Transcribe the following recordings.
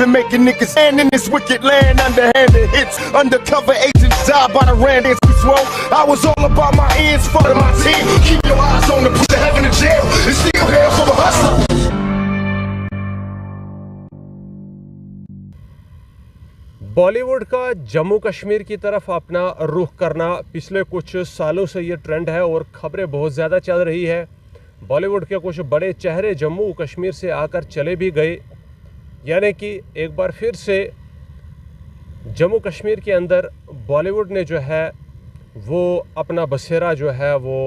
been making niggas stand in this wicked land. Underhanded hits, undercover agents die by the rand. It's swole. I was all about my ends, fuck my team. Keep your eyes on the push to heaven and jail. It's still here for a hustler. Bollywood का जम्मू कश्मीर की तरफ अपना रुख करना पिछले कुछ सालों से ये ट्रेंड है और खबरें बहुत ज़्यादा चल रही है। बॉलीवुड के कुछ बड़े चेहरे जम्मू कश्मीर से आकर चले भी गए, यानी कि एक बार फिर से जम्मू कश्मीर के अंदर बॉलीवुड ने जो है वो अपना बसेरा जो है वो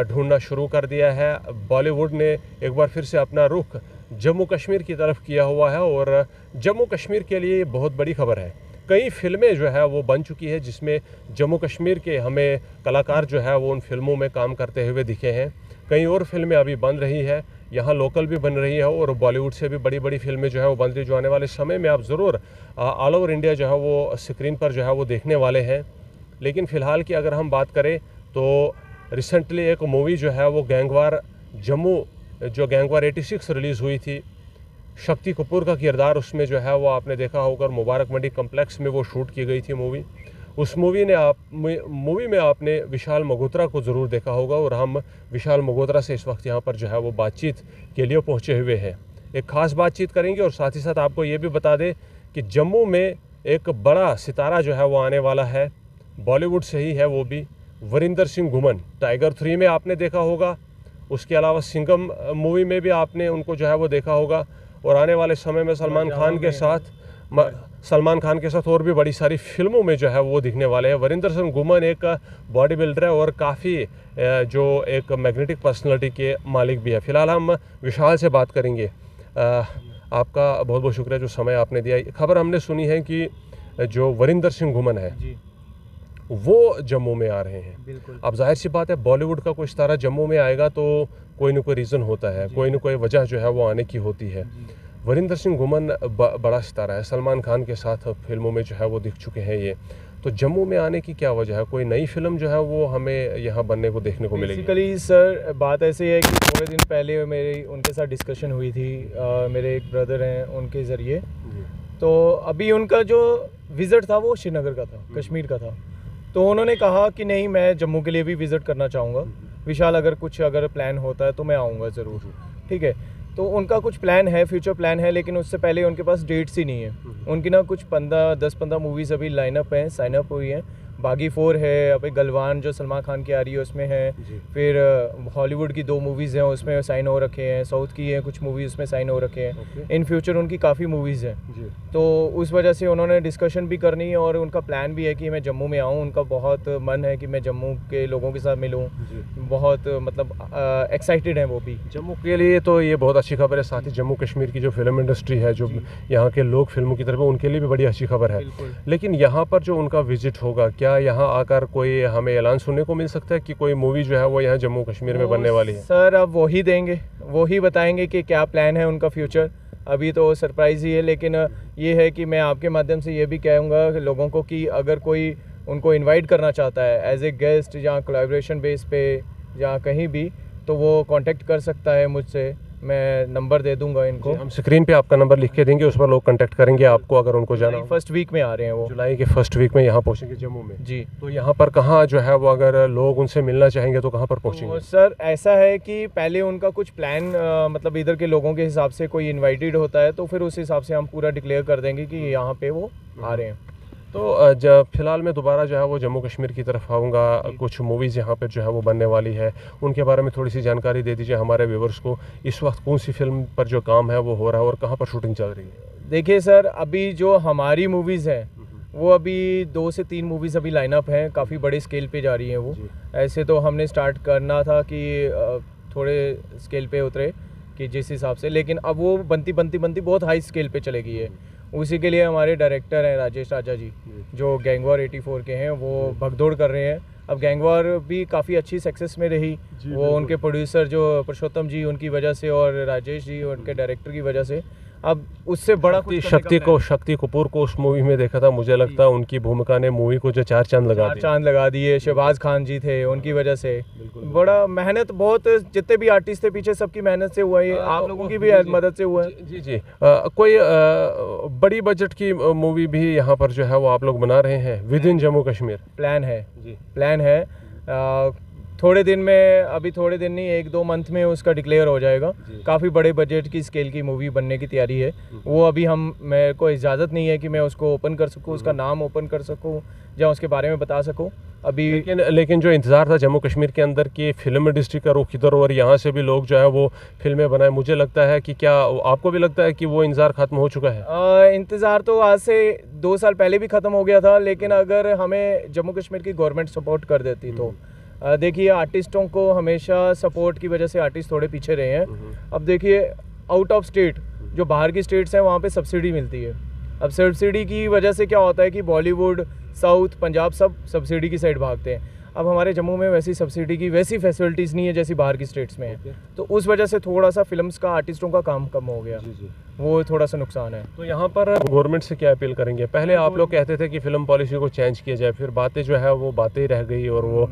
ढूंढना शुरू कर दिया है। बॉलीवुड ने एक बार फिर से अपना रुख जम्मू कश्मीर की तरफ किया हुआ है और जम्मू कश्मीर के लिए बहुत बड़ी खबर है। कई फिल्में जो है वो बन चुकी है जिसमें जम्मू कश्मीर के हमें कलाकार जो है वो उन फिल्मों में काम करते हुए दिखे हैं। कई और फिल्में अभी बन रही है, यहाँ लोकल भी बन रही है और बॉलीवुड से भी बड़ी बड़ी फिल्में जो है वो बन रही, जो आने वाले समय में आप ज़रूर ऑल ओवर इंडिया जो है वो स्क्रीन पर जो है वो देखने वाले हैं। लेकिन फ़िलहाल की अगर हम बात करें तो रिसेंटली एक मूवी जो है वो गैंगवार जम्मू, जो गैंगवार 86 रिलीज़ हुई थी, शक्ति कपूर का किरदार उसमें जो है वो आपने देखा होगा, मुबारक मंडी कम्प्लेक्स में वो शूट की गई थी मूवी। उस मूवी में आपने विशाल मल्होत्रा को ज़रूर देखा होगा और हम विशाल मल्होत्रा से इस वक्त यहाँ पर जो है वो बातचीत के लिए पहुँचे हुए हैं। एक ख़ास बातचीत करेंगे और साथ ही साथ आपको ये भी बता दें कि जम्मू में एक बड़ा सितारा जो है वो आने वाला है, बॉलीवुड से ही है, वो भी वरिंदर सिंह घुमन। टाइगर 3 में आपने देखा होगा, उसके अलावा सिंघम मूवी में भी आपने उनको जो है वो देखा होगा और आने वाले समय में सलमान खान के साथ और भी बड़ी सारी फिल्मों में जो है वो दिखने वाले हैं। वरिंदर सिंह घुमन एक बॉडी बिल्डर है और काफ़ी जो एक मैग्नेटिक पर्सनालिटी के मालिक भी है। फ़िलहाल हम विशाल से बात करेंगे। आपका बहुत बहुत शुक्रिया जो समय आपने दिया। खबर हमने सुनी है कि जो वरिंदर सिंह घुमन है वो जम्मू में आ रहे हैं। अब जाहिर सी बात है बॉलीवुड का कोई सितारा जम्मू में आएगा तो कोई ना कोई रीज़न होता है, कोई ना कोई वजह जो है वो आने की होती है। वरिंदर सिंह घुमन बड़ा सितारा है, सलमान खान के साथ फिल्मों में जो है वो दिख चुके हैं ये। तो जम्मू में आने की क्या वजह है? कोई नई फिल्म जो है वो हमें यहाँ बनने को देखने को मिलेगी? बेसिकली सर बात ऐसी है कि थोड़े दिन पहले मेरी उनके साथ डिस्कशन हुई थी, मेरे एक ब्रदर हैं उनके ज़रिए। तो अभी उनका जो विज़िट था वो श्रीनगर का था, कश्मीर का था। तो उन्होंने कहा कि नहीं, मैं जम्मू के लिए भी विज़िट करना चाहूँगा। विशाल अगर प्लान होता है तो मैं आऊँगा ज़रूर, ठीक है। तो उनका कुछ प्लान है, फ्यूचर प्लान है, लेकिन उससे पहले उनके पास डेट्स ही नहीं है। उनकी ना कुछ 10-15 मूवीज़ अभी लाइनअप हैं, साइन अप हुई हैं। बागी 4 है, अभी गलवान जो सलमान खान की आ रही है उसमें है, फिर हॉलीवुड की 2 मूवीज़ हैं उसमें साइन हो रखे हैं, साउथ की हैं कुछ मूवीज़ उसमें साइन हो रखे हैं। इन फ्यूचर उनकी काफ़ी मूवीज़ हैं, तो उस वजह से उन्होंने डिस्कशन भी करनी है और उनका प्लान भी है कि मैं जम्मू में आऊँ। उनका बहुत मन है कि मैं जम्मू के लोगों के साथ मिलूँ, बहुत मतलब एक्साइटेड हैं वो भी जम्मू के लिए। तो ये बहुत अच्छी खबर है। साथ ही जम्मू कश्मीर की जो फिल्म इंडस्ट्री है, जो यहाँ के लोग फिल्मों की तरफ, उनके लिए भी बड़ी अच्छी खबर है। लेकिन यहाँ पर जो उनका विजिट होगा, क्या यहाँ आकर कोई हमें ऐलान सुनने को मिल सकता है कि कोई मूवी जो है वो यहाँ जम्मू कश्मीर में बनने वाली है? सर अब वो ही देंगे, वो ही बताएंगे कि क्या प्लान है उनका फ्यूचर। अभी तो सरप्राइज़ ही है, लेकिन ये है कि मैं आपके माध्यम से ये भी कहूँगा लोगों को कि अगर कोई उनको इनवाइट करना चाहता है एज ए गेस्ट या कोलैबोरेशन बेस पे या कहीं भी, तो वो कांटेक्ट कर सकता है मुझसे। मैं नंबर दे दूंगा इनको, हम स्क्रीन पे आपका नंबर लिख के देंगे, उस पर लोग कांटेक्ट करेंगे आपको अगर उनको जाना। फर्स्ट वीक में आ रहे हैं वो, जुलाई के फर्स्ट वीक में यहाँ पहुँचेंगे जम्मू में जी। तो यहाँ पर कहाँ जो है वो अगर लोग उनसे मिलना चाहेंगे तो कहाँ पर पहुँचेंगे? तो सर ऐसा है कि पहले उनका कुछ प्लान मतलब इधर के लोगों के हिसाब से कोई इन्वाइटेड होता है तो फिर उस हिसाब से हम पूरा डिक्लेयर कर देंगे कि यहाँ पे वो आ रहे हैं। तो जब फिलहाल मैं दोबारा जो है वो जम्मू कश्मीर की तरफ आऊँगा, कुछ मूवीज़ यहाँ पर जो है वो बनने वाली है, उनके बारे में थोड़ी सी जानकारी दे दीजिए हमारे व्यूवर्स को। इस वक्त कौन सी फिल्म पर जो काम है वो हो रहा है और कहाँ पर शूटिंग चल रही है? देखिए सर, अभी जो हमारी मूवीज़ हैं वो अभी 2 से 3 मूवीज़ अभी लाइनअप हैं, काफ़ी बड़े स्केल पे जा रही हैं वो। ऐसे तो हमने स्टार्ट करना था कि थोड़े स्केल पे उतरे कि जिस हिसाब से, लेकिन अब वो बनती बहुत हाई स्केल पे चलेगी है। उसी के लिए हमारे डायरेक्टर हैं राजेश राजा जी, जो गैंगवार 84 के हैं, वो भगदौड़ कर रहे हैं। अब गैंगवार भी काफ़ी अच्छी सक्सेस में रही, वो उनके प्रोड्यूसर जो पुरुषोत्तम जी उनकी वजह से और राजेश जी उनके डायरेक्टर की वजह से। अब उससे बड़ा कुछ करने का plan शक्ति कपूर को उस मूवी में देखा था, मुझे लगता है उनकी भूमिका ने मूवी को जो चार चांद लगा दिए। चांद लगा दिए। शहबाज खान जी थे, उनकी वजह से बड़ा मेहनत, बहुत जितने भी आर्टिस्ट थे पीछे सबकी मेहनत से हुआ है, आप लोगों की भी मदद से हुआ है। जी कोई बड़ी बजट की मूवी भी यहाँ पर जो है वो आप लोग बना रहे हैं with in Jammu Kashmir? Plan है जी, प्लान है। थोड़े दिन में, अभी थोड़े दिन नहीं, 1-2 मंथ में उसका डिक्लेयर हो जाएगा। काफ़ी बड़े बजट की स्केल की मूवी बनने की तैयारी है। वो अभी मेरे को इजाज़त नहीं है कि मैं उसको ओपन कर सकूँ, उसका नाम ओपन कर सकूँ या उसके बारे में बता सकूँ अभी। लेकिन जो इंतज़ार था जम्मू कश्मीर के अंदर कि फिल्म इंडस्ट्री का रुख इधर और यहाँ से भी लोग जो है वो फिल्में बनाए, मुझे लगता है कि क्या आपको भी लगता है कि वो इंतज़ार ख़त्म हो चुका है? इंतज़ार तो आज से 2 साल पहले भी ख़त्म हो गया था, लेकिन अगर हमें जम्मू कश्मीर की गवर्नमेंट सपोर्ट कर देती तो देखिए, आर्टिस्टों को हमेशा सपोर्ट की वजह से आर्टिस्ट थोड़े पीछे रहे हैं। अब देखिए, आउट ऑफ स्टेट जो बाहर की स्टेट्स हैं वहाँ पे सब्सिडी मिलती है। अब सब्सिडी की वजह से क्या होता है कि बॉलीवुड, साउथ, पंजाब सब सब्सिडी की साइड भागते हैं। अब हमारे जम्मू में वैसी सब्सिडी की वैसी फैसिलिटीज़ नहीं है जैसी बाहर की स्टेट्स में है, तो उस वजह से थोड़ा सा फिल्म्स का, आर्टिस्टों का काम कम हो गया। वो थोड़ा सा नुकसान है। तो यहाँ पर गवर्नमेंट से क्या अपील करेंगे? पहले आप लोग कहते थे कि फ़िल्म पॉलिसी को चेंज किया जाए, फिर बातें जो है वो बातें ही रह गई, और वो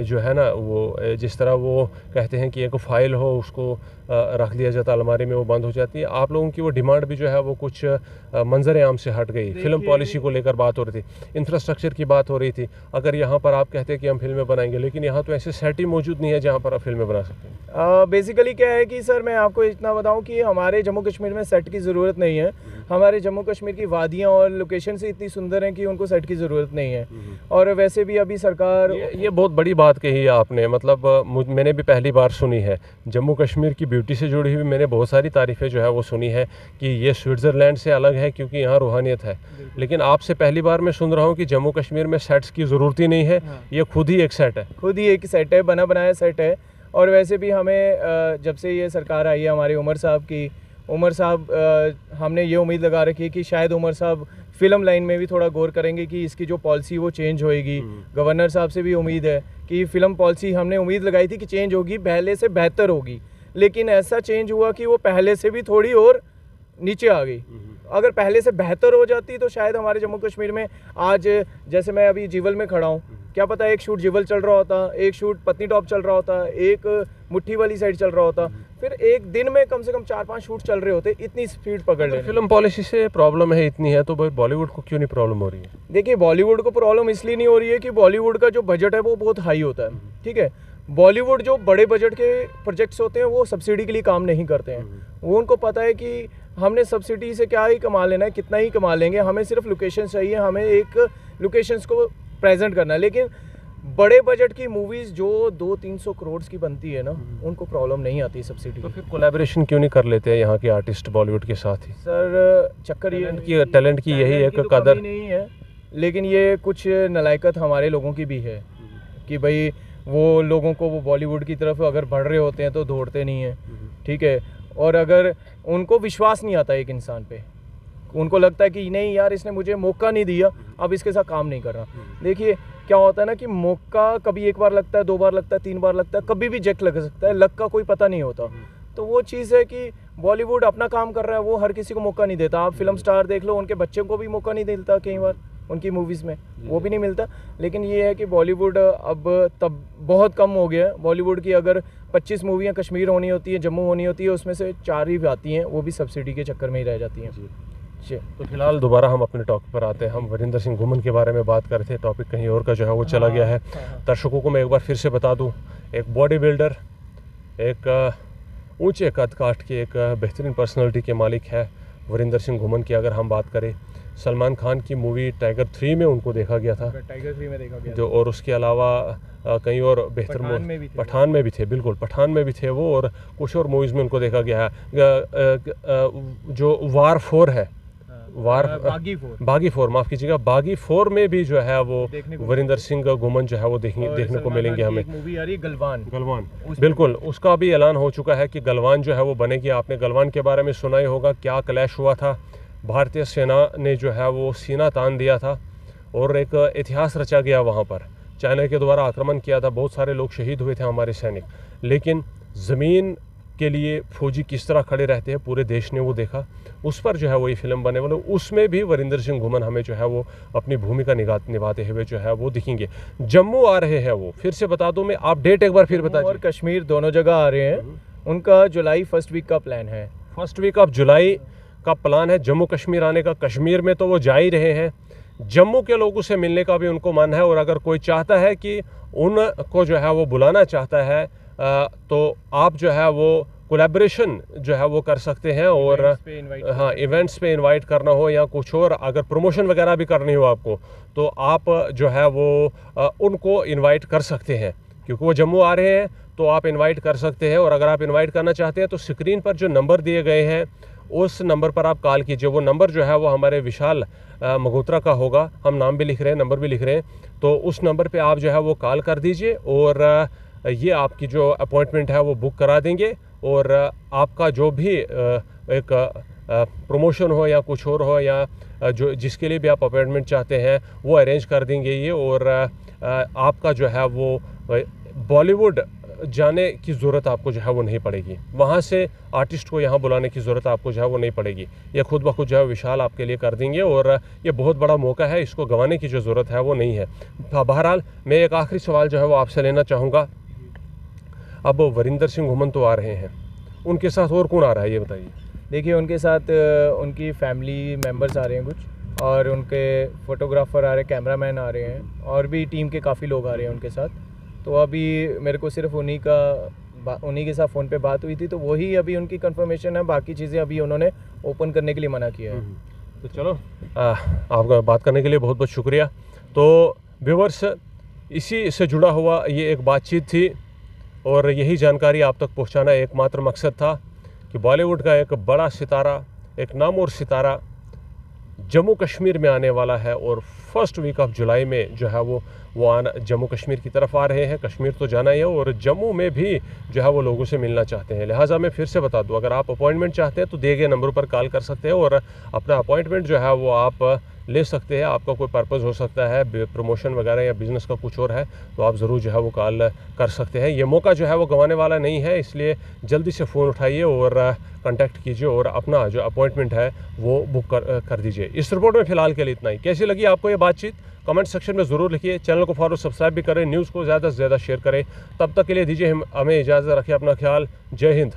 जो है ना वो जिस तरह वो कहते हैं कि एक फ़ाइल हो उसको रख लिया जाता अलमारी में, वो बंद हो जाती है। आप लोगों की वो डिमांड भी जो है वो कुछ मंजर आम से हट गई। फिल्म पॉलिसी को लेकर बात हो रही थी, इंफ्रास्ट्रक्चर की बात हो रही थी। अगर यहाँ पर आप कहते हैं कि हम फिल्में बनाएंगे, लेकिन यहाँ तो ऐसे सेट ही मौजूद नहीं है जहाँ पर आप फिल्में बना सकते हैं। बेसिकली क्या है कि सर, मैं आपको इतना बताऊं कि हमारे जम्मू कश्मीर में सेट की ज़रूरत नहीं है। हमारे जम्मू कश्मीर की वादियां और लोकेशन से इतनी सुंदर हैं कि उनको सेट की ज़रूरत नहीं है। और वैसे भी अभी सरकार, ये बहुत बड़ी बात कही है आपने, मतलब मैंने भी पहली बार सुनी है। जम्मू कश्मीर की ब्यूटी से जुड़ी हुई मैंने बहुत सारी तारीफ़ें जो है वो सुनी है कि ये स्विट्ज़रलैंड से अलग है क्योंकि यहाँ रूहानियत है। लेकिन आपसे पहली बार मैं सुन रहा हूँ कि जम्मू कश्मीर में सेट्स की ज़रूरत ही नहीं है, ये खुद ही एक सेट है। खुद ही एक सेट है, बना बनाया सेट है। और वैसे भी हमें जब से ये सरकार आई है हमारे उमर साहब, हमने ये उम्मीद लगा रखी है कि शायद उमर साहब फ़िल्म लाइन में भी थोड़ा गौर करेंगे कि इसकी जो पॉलिसी वो चेंज होएगी। गवर्नर साहब से भी उम्मीद है कि फ़िल्म पॉलिसी, हमने उम्मीद लगाई थी कि चेंज होगी, पहले से बेहतर होगी, लेकिन ऐसा चेंज हुआ कि वो पहले से भी थोड़ी और नीचे आ गई। अगर पहले से बेहतर हो जाती तो शायद हमारे जम्मू कश्मीर में आज, जैसे मैं अभी जीवल में खड़ा हूँ, क्या पता एक शूट जीवल चल रहा होता, एक शूट पत्नी टॉप चल रहा होता, एक मुट्ठी वाली साइड चल रहा होता, फिर एक दिन में कम से कम 4-5 शूट चल रहे होते। इतनी स्पीड पकड़ ले। फिल्म पॉलिसी से प्रॉब्लम है इतनी है, तो बॉलीवुड को क्यों नहीं प्रॉब्लम हो रही है? देखिए, बॉलीवुड को प्रॉब्लम इसलिए नहीं हो रही है कि बॉलीवुड का जो बजट है वो बहुत हाई होता है। ठीक है, बॉलीवुड जो बड़े बजट के प्रोजेक्ट्स होते हैं वो सब्सिडी के लिए काम नहीं करते हैं। वो उनको पता है कि हमने सब्सिडी से क्या ही कमा लेना है, कितना ही कमा लेंगे, हमें सिर्फ लोकेशन चाहिए, हमें एक लोकेशंस को प्रेजेंट करना है। लेकिन बड़े बजट की मूवीज़ जो 200-300 करोड़ की बनती है ना, उनको प्रॉब्लम नहीं आती सब्सिडी। तो फिर कोलैबोरेशन क्यों नहीं कर लेते हैं यहाँ के आर्टिस्ट बॉलीवुड के साथ ही? सर, चक्कर ये टैलेंट की यही एक कदर नहीं है, लेकिन ये कुछ नलायकत हमारे लोगों की भी है कि भाई वो लोगों को, वो बॉलीवुड की तरफ अगर बढ़ रहे होते हैं तो दौड़ते नहीं हैं। ठीक है, और अगर उनको विश्वास नहीं आता एक इंसान पे, उनको लगता है कि नहीं यार, इसने मुझे मौका नहीं दिया, अब इसके साथ काम नहीं करना। देखिए क्या होता है ना कि मौका कभी एक बार लगता है, 2 बार लगता है, 3 बार लगता है, कभी भी जेक लग सकता है, लक का कोई पता नहीं होता। तो वो चीज़ है कि बॉलीवुड अपना काम कर रहा है, वो हर किसी को मौका नहीं देता। आप फिल्म स्टार देख लो, उनके बच्चों को भी मौका नहीं देता, कई बार उनकी मूवीज़ में वो भी नहीं मिलता। लेकिन ये है कि बॉलीवुड अब तब बहुत कम हो गया है। बॉलीवुड की अगर 25 मूवियाँ कश्मीर होनी होती है, जम्मू होनी होती है, उसमें से 4 ही आती हैं, वो भी सब्सिडी के चक्कर में ही रह जाती हैं। जी। तो फिलहाल दोबारा हम अपने टॉपिक पर आते हैं। हम वरिंदर सिंह घुमन के बारे में बात कर रहे थे, टॉपिक कहीं और का जो है वो चला गया है। दर्शकों को मैं एक बार फिर से बता दूं, एक बॉडी बिल्डर, एक ऊंचे कद काठ के एक बेहतरीन पर्सनालिटी के मालिक है वरिंदर सिंह घुमन की। अगर हम बात करें, सलमान खान की मूवी टाइगर 3 में उनको देखा गया था, टाइगर 3 में देखा गया जो, और उसके अलावा कहीं और बेहतर पठान में भी थे, बिल्कुल पठान में भी थे वो, और कुछ और मूवीज़ में उनको देखा गया है। जो वार 4 है, बागी 4 माफ़ कीजिएगा, बागी 4 में भी जो है वो वरिंदर सिंह घुमन जो है वो देखने को मिलेंगे हमें। मूवी आ रही गलवान, बिल्कुल, उसका भी ऐलान हो चुका है कि गलवान जो है वो बनेगी। आपने गलवान के बारे में सुना ही होगा, क्या क्लैश हुआ था, भारतीय सेना ने जो है वो सीना तान दिया था और एक इतिहास रचा गया वहाँ पर। चाइना के द्वारा आक्रमण किया था, बहुत सारे लोग शहीद हुए थे हमारे सैनिक, लेकिन ज़मीन के लिए फौजी किस तरह खड़े रहते हैं, पूरे देश ने वो देखा, उस पर जो है वो ये फिल्म बने वाले। उसमें भी वरिंदर सिंह घुमन हमें जो है वो अपनी भूमिका निभाते हुए जो है वो दिखेंगे। जम्मू आ रहे हैं वो, फिर से बता दूं मैं, आप डेट एक बार फिर बता और कश्मीर दोनों जगह आ रहे हैं। उनका जुलाई फर्स्ट वीक का प्लान है। फर्स्ट वीक ऑफ जुलाई का प्लान है जम्मू कश्मीर आने का। कश्मीर में तो वो जा ही रहे हैं, जम्मू के लोगों से मिलने का भी उनको मन है, और अगर कोई चाहता है कि उनको जो है वो बुलाना चाहता है तो आप जो है वो कोलैबोरेशन जो है वो कर सकते हैं। और हाँ, इवेंट्स पे इनवाइट करना हो या कुछ और, अगर प्रमोशन वगैरह भी करनी हो आपको, तो आप जो है वो उनको इनवाइट कर सकते हैं, क्योंकि वो जम्मू आ रहे हैं तो आप इनवाइट कर सकते हैं। और अगर आप इनवाइट करना चाहते हैं तो स्क्रीन पर जो नंबर दिए गए हैं उस नंबर पर आप कॉल कीजिए। वो नंबर जो है वो हमारे विशाल मगोत्रा का होगा, हम नाम भी लिख रहे हैं, नंबर भी लिख रहे हैं, तो उस नंबर पे आप जो है वो कॉल कर दीजिए और ये आपकी जो अपॉइंटमेंट है वो बुक करा देंगे। और आपका जो भी एक प्रमोशन हो या कुछ और हो, या जो जिसके लिए भी आप अपॉइंटमेंट चाहते हैं वो अरेंज कर देंगे ये। और आपका जो है वो बॉलीवुड जाने की ज़रूरत आपको जो है वो नहीं पड़ेगी, वहाँ से आर्टिस्ट को यहाँ बुलाने की ज़रूरत आपको जो है वो नहीं पड़ेगी, ये खुद ब खुद जो है विशाल आपके लिए कर देंगे। और ये बहुत बड़ा मौका है, इसको गंवाने की जो ज़रूरत है वो नहीं है। बहरहाल मैं एक आखिरी सवाल जो है वो आपसे लेना चाहूँगा। अब वरिंदर सिंह घुमन तो आ रहे हैं, उनके साथ और कौन आ रहा है ये बताइए। देखिए, उनके साथ उनकी फैमिली मेम्बर्स आ रहे हैं कुछ, और उनके फोटोग्राफर आ रहे हैं, कैमरामैन आ रहे हैं, और भी टीम के काफ़ी लोग आ रहे हैं उनके साथ। तो अभी मेरे को सिर्फ उन्हीं के साथ फ़ोन पे बात हुई थी, तो वही अभी उनकी कंफर्मेशन है। बाकी चीज़ें अभी उन्होंने ओपन करने के लिए मना किया है। तो चलो, आपका बात करने के लिए बहुत बहुत शुक्रिया। तो व्यूअर्स, इसी से जुड़ा हुआ ये एक बातचीत थी, और यही जानकारी आप तक पहुंचाना एकमात्र मकसद था कि बॉलीवुड का एक बड़ा सितारा, एक नामवर सितारा जम्मू कश्मीर में आने वाला है, और फर्स्ट वीक ऑफ जुलाई में जो है वो जम्मू कश्मीर की तरफ आ रहे हैं। कश्मीर तो जाना ही है, और जम्मू में भी जो है वो लोगों से मिलना चाहते हैं। लिहाजा मैं फिर से बता दूं, अगर आप अपॉइंटमेंट चाहते हैं तो दिए गए नंबरों पर कॉल कर सकते हैं, और अपना अपॉइंटमेंट जो है वो आप ले सकते हैं। आपका कोई पर्पज़ हो सकता है, प्रमोशन वगैरह या बिज़नेस का कुछ और है, तो आप ज़रूर जो है वो कॉल कर सकते हैं। ये मौका जो है वो गंवाने वाला नहीं है, इसलिए जल्दी से फ़ोन उठाइए और कांटेक्ट कीजिए और अपना जो अपॉइंटमेंट है वो बुक कर दीजिए। इस रिपोर्ट में फ़िलहाल के लिए इतना ही। कैसी लगी आपको ये बातचीत, कमेंट सेक्शन में ज़रूर लिखिए। चैनल को फॉलो सब्सक्राइब भी करें, न्यूज़ को ज़्यादा से ज़्यादा शेयर करें। तब तक के लिए दीजिए हमें इजाज़त, रखिए अपना ख्याल। जय हिंद।